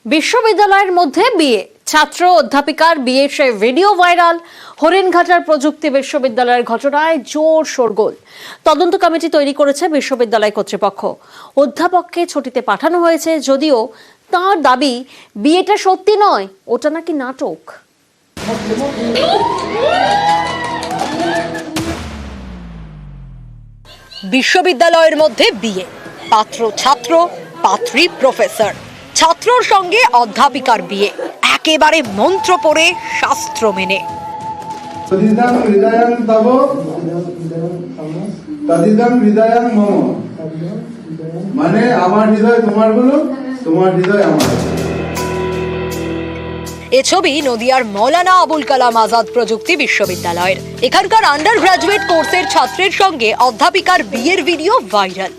বিশ্ববিদ্যালয়ের মধ্যে বিয়ে, ছাত্র অধ্যাপিকার বিয়ের সেই ভিডিও ভাইরাল। হরিণঘাটার প্রযুক্তি বিশ্ববিদ্যালয়ের ঘটনায় জোর শোরগোল। তদন্ত কমিটি তৈরি করেছে বিশ্ববিদ্যালয় কর্তৃপক্ষ। অধ্যাপককে ছুটিতে পাঠানো হয়েছে, যদিও তার দাবি বিয়েটা সত্যি নয়, ওটা নাকি নাটক। বিশ্ববিদ্যালয়ের মধ্যে বিয়ে, পাত্র ছাত্র, পাত্রী প্রফেসর, ছাত্রর সঙ্গে অধ্যাপিকার বিয়ে, একেবারে মন্ত্র পড়ে শাস্ত্র মেনে। মানে আমার হৃদয় তোমার বলো, তোমার হৃদয় আমার। এ ছবি নদিয়ার মৌলানা আবুল কালাম আজাদ প্রযুক্তি বিশ্ববিদ্যালয়ের। এখানকার আন্ডার গ্রাজুয়েট কোর্সের ছাত্রের সঙ্গে অধ্যাপিকার বিয়ের ভিডিও ভাইরাল।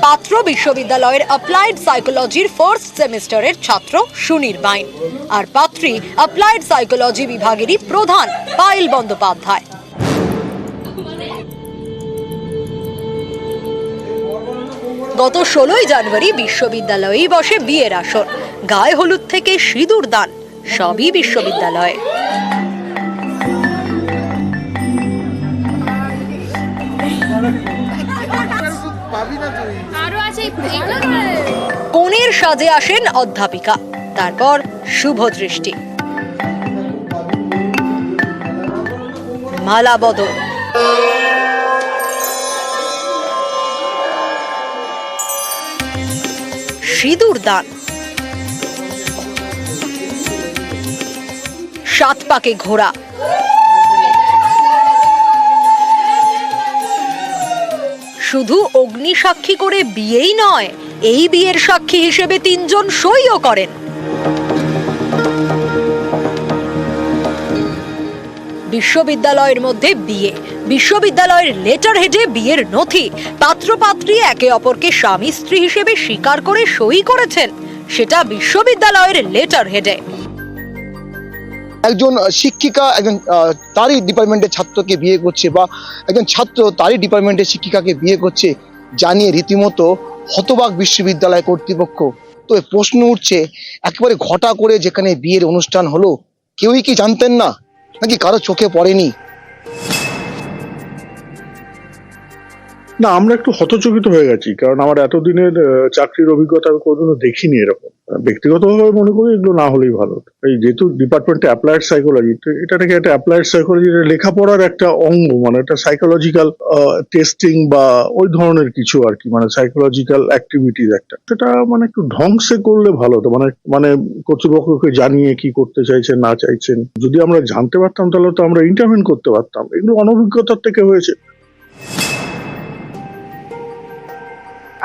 পাত্র বিশ্ববিদ্যালয়ের অ্যাপ্লাইড সাইকোলজির ফার্স্ট সেমিস্টারের ছাত্র সুনির্বাণ, আর পাত্রী অ্যাপ্লাইড সাইকোলজি বিভাগেরই প্রধান পায়েল বন্দ্যোপাধ্যায়। গত 16ই জানুয়ারি বিশ্ববিদ্যালয়েই বসে বিয়ের আসর। গায়ে হলুদ থেকে সিঁদুর দান, সবই বিশ্ববিদ্যালয়ে। কনের সাজে আসেন অধ্যাপিকা, তারপর শুভ দৃষ্টি, মালা বদল, সিঁদুর দান, 7 পাকে ঘোড়া, শুধু অগ্নি সাক্ষী করে বিয়েই নয়, এই বিয়ের সাক্ষী হিসেবে 3 জন সইও করেন। বিশ্ববিদ্যালয়ের মধ্যে বিয়ে, বিশ্ববিদ্যালয়ের লেটার হেডে বিয়ের নথি, পাত্র পাত্রী একে অপরকে স্বামী স্ত্রী হিসেবে স্বীকার করে সই করেছেন, সেটা বিশ্ববিদ্যালয়ের লেটার হেডে। একজন শিক্ষিকা একজন তারই ডিপার্টমেন্টের ছাত্রকে বিয়ে করছে, বা একজন ছাত্র তারই ডিপার্টমেন্টের শিক্ষিকাকে বিয়ে করছে, জানিয়ে রীতিমতো হতবাক বিশ্ববিদ্যালয় কর্তৃপক্ষ। তো প্রশ্ন উঠছে, একেবারে ঘটা করে যেখানে বিয়ের অনুষ্ঠান হলো, কেউই কি জানতেন না, নাকি কারো চোখে পড়েনি? না, আমরা একটু হতচকিত হয়ে গেছি, কারণ আমার এতদিনের চাকরির অভিজ্ঞতা আমি কোনোদিনও দেখিনি এরকম। ব্যক্তিগতভাবে মনে করি এগুলো না হলেই ভালো। এই যেহেতু ডিপার্টমেন্টে অ্যাপ্লাইড সাইকোলজি, এটা থেকে একটা অ্যাপ্লাইড সাইকোলজির লেখাপড়ার একটা অঙ্গ, মানে একটা সাইকোলজিক্যাল টেস্টিং বা ওই ধরনের কিছু আর কি, মানে সাইকোলজিক্যাল অ্যাক্টিভিটিস একটা, সেটা মানে একটু ঢংসে করলে ভালো হতো। মানে কর্তৃপক্ষকে জানিয়ে কি করতে চাইছেন না চাইছেন, যদি আমরা জানতে পারতাম তাহলে তো আমরা ইন্টারভিউ করতে পারতাম। এগুলো অনভিজ্ঞতার থেকে হয়েছে।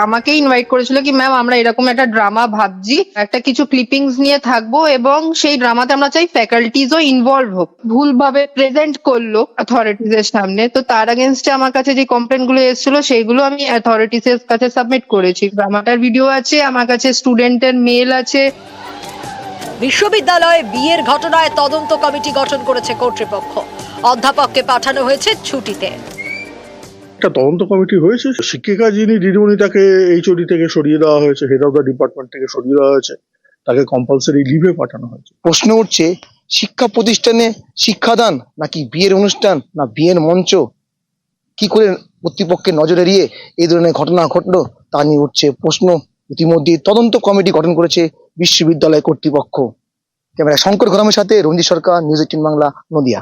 আমাকে ইনভাইট করেছিল কি ম্যাম আমরা এরকম একটা ড্রামা ভাবছি, একটা কিছু ক্লিপিংস নিয়ে থাকবো এবং সেই ড্রামাতে আমরা চাই ফ্যাকাল্টিজও ইনভলভ হোক। ভুলভাবে প্রেজেন্ট করলো অথরিটিজ এর সামনে, তো তার এগেনস্টে আমার কাছে যে কমপ্লেন গুলো এসেছিল সেইগুলো আমি অথরিটিজ এর কাছে সাবমিট করেছি। ড্রামাটার ভিডিও আছে আমার কাছে, স্টুডেন্টের মেল আছে। বিশ্ববিদ্যালয়ে বিয়ের ঘটনায় তদন্ত কমিটি গঠন করেছে কর্তৃপক্ষ। অধ্যাপককে পাঠানো হয়েছে ছুটিতে। একটা তদন্ত কমিটি হয়েছে, শিক্ষিকা যিনি দিদিমণি তাকে এইচওডি থেকে সরিয়ে দেওয়া হয়েছে, হেড অফ দ্য ডিপার্টমেন্ট থেকে সরিয়ে দেওয়া হয়েছে, তাকে কম্পালসারি লিভে পাঠানো হয়েছে। প্রশ্ন উঠছে, শিক্ষা প্রতিষ্ঠানে শিক্ষাদান নাকি বিয়ের অনুষ্ঠান, না বিয়ের মঞ্চ? কি করে কর্তৃপক্ষের নজর এড়িয়ে এই ধরনের ঘটনা ঘটলো, তা নিয়ে উঠছে প্রশ্ন। ইতিমধ্যে তদন্ত কমিটি গঠন করেছে বিশ্ববিদ্যালয় কর্তৃপক্ষ। ক্যামেরা শঙ্কর ঘরামের সাথে রঞ্জিত সরকার, নিউজ 18 বাংলা, নদিয়া।